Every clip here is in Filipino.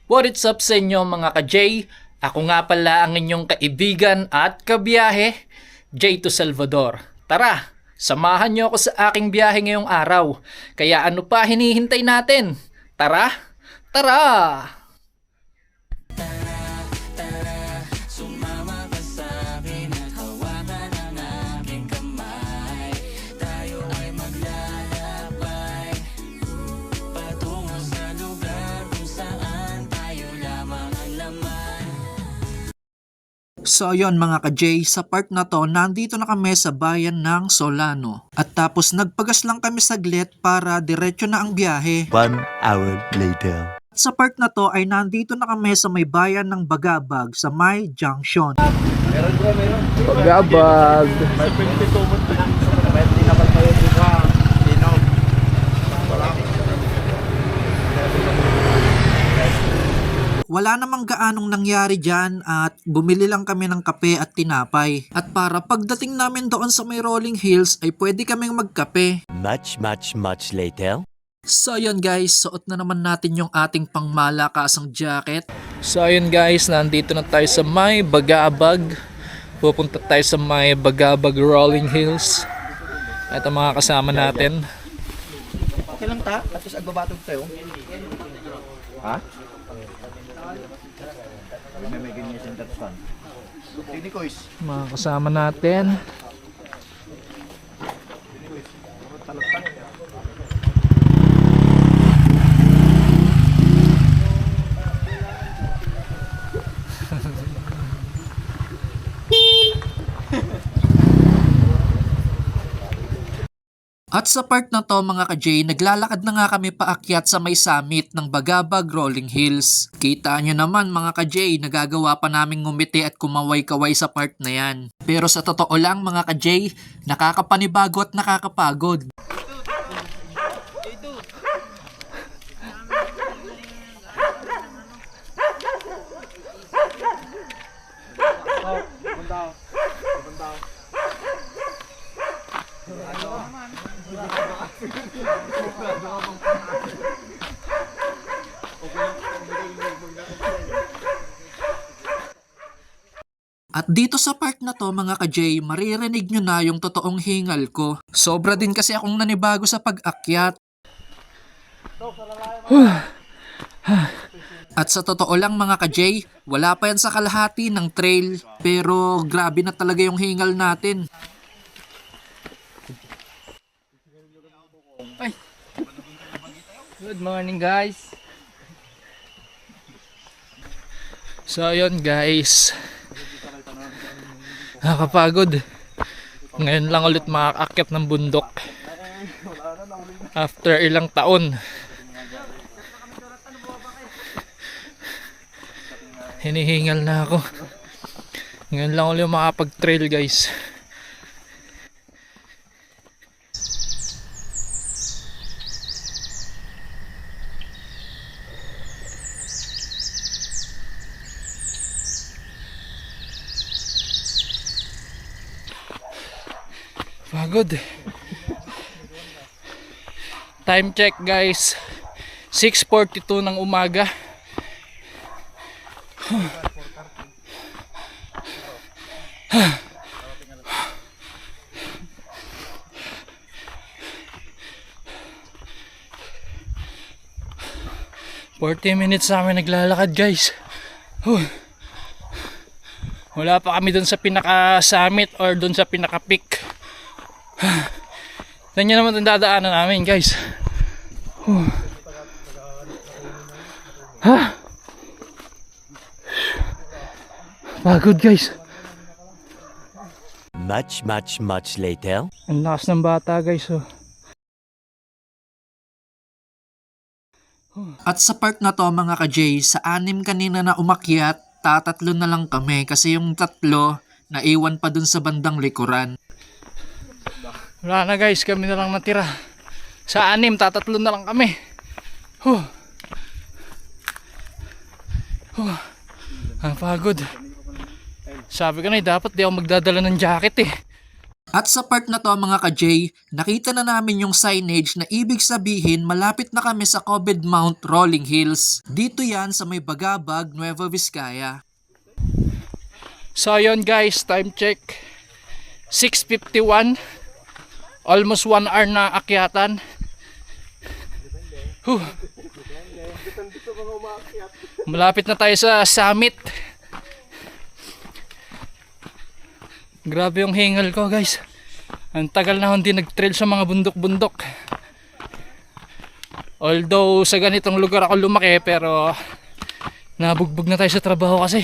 What is up sa inyo mga ka-J? Ako nga pala ang inyong kaibigan at kabiyahe, J to Salvador. Tara, samahan nyo ako sa aking biyahe ngayong araw. Kaya ano pa hinihintay natin? Tara, tara! So yon mga ka-J, sa part na to, nandito na kami sa bayan ng Solano. At tapos nagpagas lang kami saglit para diretso na ang biyahe. 1 hour later. At sa part na to ay nandito na kami sa may bayan ng Bagabag sa may junction. Bagabag! Wala namang gaanong nangyari dyan at bumili lang kami ng kape at tinapay. At para pagdating namin doon sa may rolling hills ay pwede kaming magkape. Much later. So yun guys, suot na naman natin yung ating pangmalakasang jacket. So ayun guys, nandito na tayo sa may Bagabag. Pupunta tayo sa may Bagabag Rolling Hills. Ito mga kasama natin. Okay lang ta, at least agbabatog tayo. Ha? May ganyan sa interpan. Hindi ko is. Mga kasama natin. At sa part na to mga ka-J, naglalakad na nga kami paakyat sa may summit ng Bagabag Rolling Hills. Kita nyo naman mga ka-J, nagagawa pa namin ngumiti at kumaway-kaway sa part na yan. Pero sa totoo lang mga ka-J, nakakapanibago at nakakapagod. At dito sa part na to mga ka-J, maririnig nyo na yung totoong hingal ko. Sobra din kasi akong nanibago sa pag-akyat. At sa totoo lang mga ka-J, wala pa yan sa kalahati ng trail. Pero grabe na talaga yung hingal natin. Good morning guys. So ayun guys, nakakapagod. Ngayon lang ulit makakaakyat ng bundok after ilang taon. Hinihingal na ako. Ngayon lang ulit makapag-trail guys. Pagod. Time check guys, 6:42 ng umaga. $40 minutes namin naglalakad guys. Wala pa kami dun sa pinaka-summit or dun sa pinaka-peak. Ganyan naman ang dadaanan namin guys. Pagod guys. Much later. Ang lakas ng bata guys. At sa part na to mga ka-J, sa 6 kanina na umakyat, tatatlo na lang kami kasi yung tatlo naiwan pa dun sa bandang likuran. Wala na guys, kami na lang natira. Sa 6, tatatlo na lang kami. Ang pagod. Sabi ko na dapat di ako magdadala ng jacket eh. At sa part na to mga ka-J, nakita na namin yung signage na ibig sabihin malapit na kami sa Cobed Mount Rolling Hills. Dito yan sa may Bagabag, Nueva Vizcaya. So yun guys, time check 6:51. Almost 1 hour na akyatan. Malapit na tayo sa summit. Grabe yung hingal ko guys. Ang tagal na hindi nag-trail sa mga bundok-bundok. Although sa ganitong lugar ako lumaki, pero nabugbog na tayo sa trabaho kasi.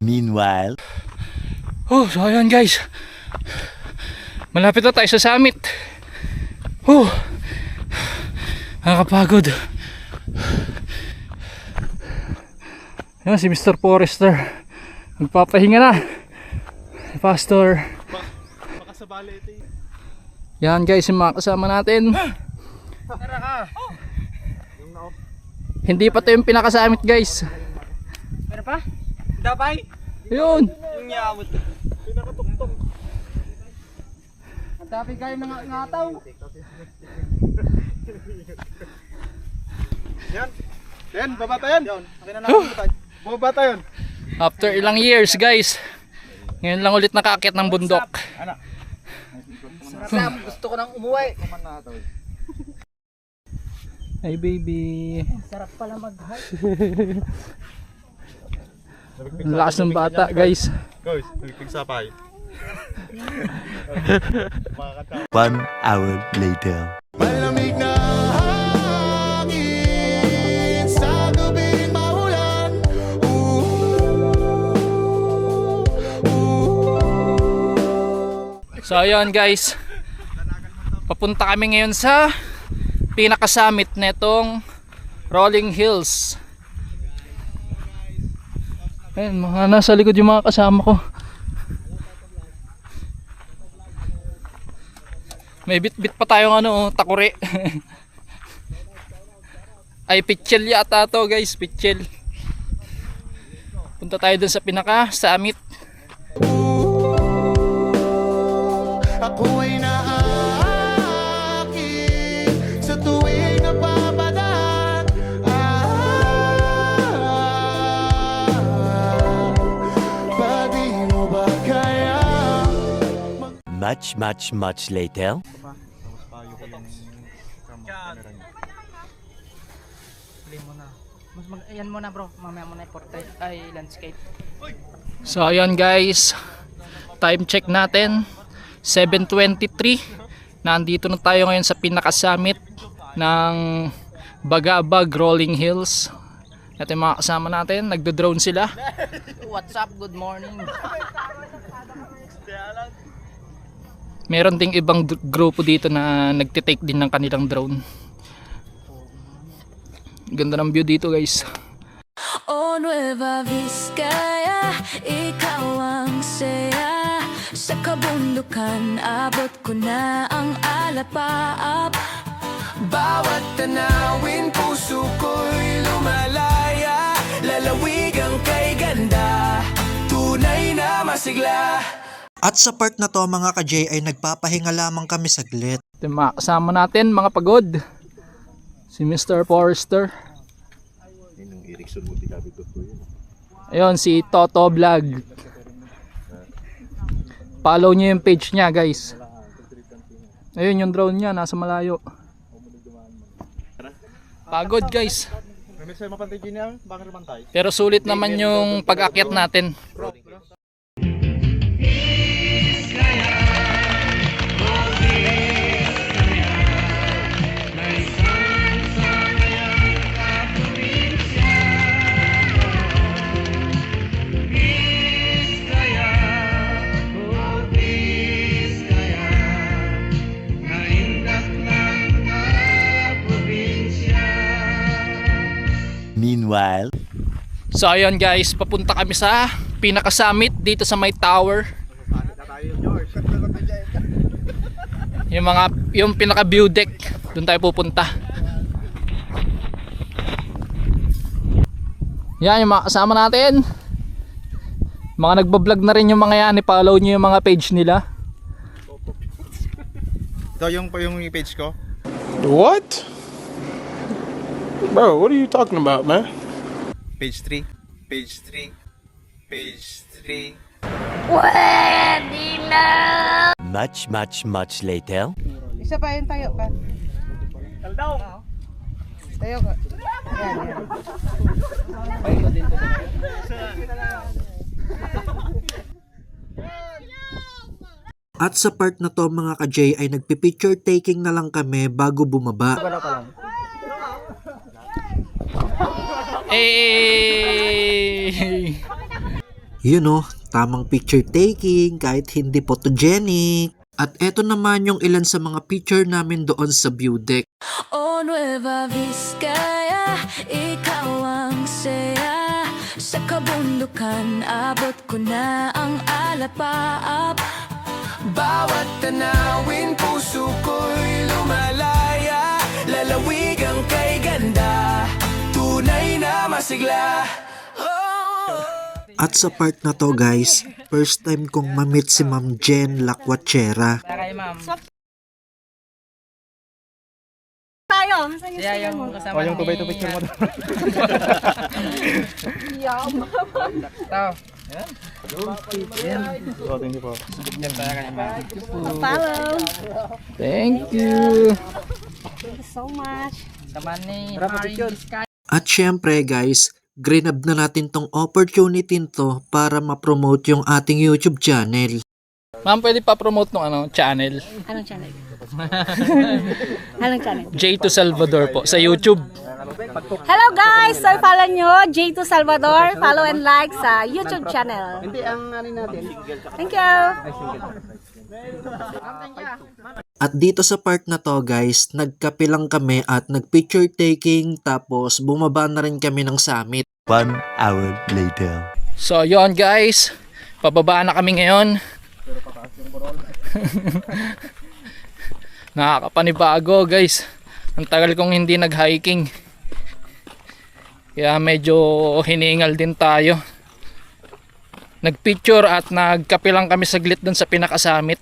Meanwhile, So ayan guys. Malapit na tayo sa summit. Nakakapagod. Yan si Mr. Forester. Nagpapahinga na. Pastor. Yan guys, yung mga kasama natin. Hindi pa ito yung pinakasamit guys. Ano pa? Dabay? Ayun. Yung yamot. Pinakatuktok. Ang dami kayo mga ngataw. Yan, baba tayo yan. Okay na lang. Baba tayo. After ilang years guys, ngayon lang ulit nakaakyat ng bundok. Sarap, gusto ko nang umuwi. Hey baby. Sarap pala mag-hike. Ang lakas ng bata guys. Guys, nagpigsapay. 1 hour later. Malamig na hangin sa gabing maulan. So ayun guys, papunta kami ngayon sa pinakasummit netong Rolling Hills. Ayun, mga nasa likod yung mga kasama ko. May bit-bit pa tayong takuri. Ay pitchel yata to guys, pitchel. Punta tayo dun sa pinaka-summit. Ako ay naakit sa tuwing napapadaan. Pati mo ba kaya? Much later. Ayan muna bro, mamaya muna i-portrait ay landscape. So ayun guys, time check natin 7:23. Nandito na tayo ngayon sa pinaka-summit ng Bagabag Rolling Hills. At yung mga kasama natin, nagdo-drone sila. What's up? Good morning. Meron ding ibang grupo dito na nagtitake din ng kanilang drone. Ganda ng view dito guys. Oh Nueva Vizcaya, ikaw ang saya. Sa kabundukan, abot ko na ang alapaap. Bawat tanawin, puso ko'y lumalaya. Lalawig ang kay ganda, tunay na masigla. At sa part na to mga ka-J ay nagpapahinga lamang kami saglit. Ito yung mga kasama natin, mga pagod. Si Mr. Forester. Ayun, si Toto Vlog. Follow nyo yung page niya guys. Ayun yung drone niya, nasa malayo. Pagod guys. Pero sulit naman yung pag-akyat natin. Meanwhile, So ayun guys, papunta kami sa pinaka-summit dito sa may tower. Yung pinaka-view deck, doon tayo pupunta. Yan yung mga kasama natin. Mga nagbablog na rin yung mga yan, i-follow nyo yung mga page nila. Ito yung page ko. What? Bro, what are you talking about, man? Page 3. Page 3. Page 3. Much later. Isa pa yung tayo ka. Tayo ka. Yan, yan. At sa part na to mga ka-J ay nagpipicture taking na lang kami bago bumaba. Hey! You know, tamang picture taking kahit hindi photogenic. At eto naman yung ilan sa mga picture namin doon sa view deck. O Nueva Vizcaya, ikaw ang saya. Sa kabundukan, abot ko na ang alapaap. Bawat tanawin, puso ko'y lumalaya. Lalawig ang kay ganda, tunay na masigla. At sa part na to guys, first time kong mamit si Ma'am Jen Lacuachera. Tayo. Saan yung sayo mo? O yung tubay-tubay picture mo. Oh, thank you po. Follow. Thank you! Thank you so much. At syempre guys, grinab na natin tong opportunity to para ma-promote yung ating YouTube channel. Ma'am, pwede pa promote ng channel? Anong channel? Anong channel? J2 Salvador po sa YouTube. Hello guys! So follow nyo J2 Salvador. Follow and like sa YouTube channel. Hindi, ang ano natin. Thank you! At dito sa part na to guys, nagkape lang kami at nagpicture taking tapos bumaba na rin kami ng summit. 1 hour later. So yon guys, pababa na kami ngayon. Nakakapanibago guys. Ang tagal kong hindi nag-hiking. Kaya medyo hiningal din tayo. Nagpicture at nagkape lang kami saglit dun sa pinakasummit.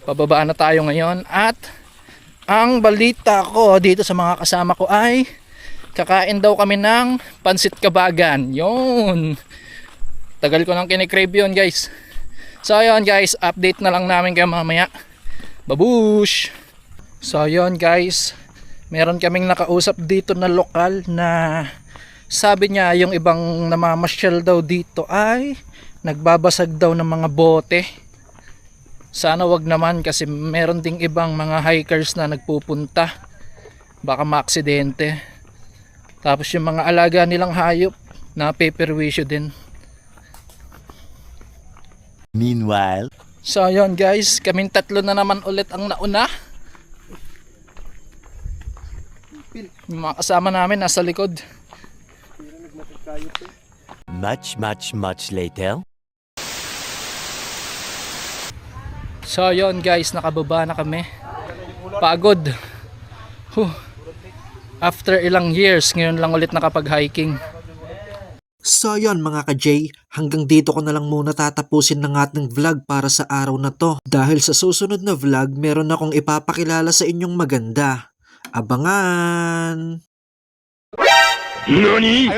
Pababa na tayo ngayon at ang balita ko dito sa mga kasama ko ay kakain daw kami ng pansit kabagan. Yun. Tagal ko nang kinikrave yun guys. So yun guys, update na lang namin kayo mamaya. Babush! So yun guys, meron kaming nakausap dito na lokal na sabi niya yung ibang namamasyal daw dito ay nagbabasag daw ng mga bote. Sana wag naman kasi meron ding ibang mga hikers na nagpupunta. Baka maaksidente. Tapos yung mga alaga nilang hayop na peperwisyo din. Meanwhile, So yun guys, kaming tatlo na naman ulit ang nauna. Yung mga kasama namin nasa likod. much later. So yun guys, nakababa na kami. Pagod. After ilang years, ngayon lang ulit nakapag-hiking. So yun mga ka-J, hanggang dito ko na lang muna tatapusin ng ating vlog para sa araw na to. Dahil sa susunod na vlog, meron akong ipapakilala sa inyong maganda. Abangan! NANI?!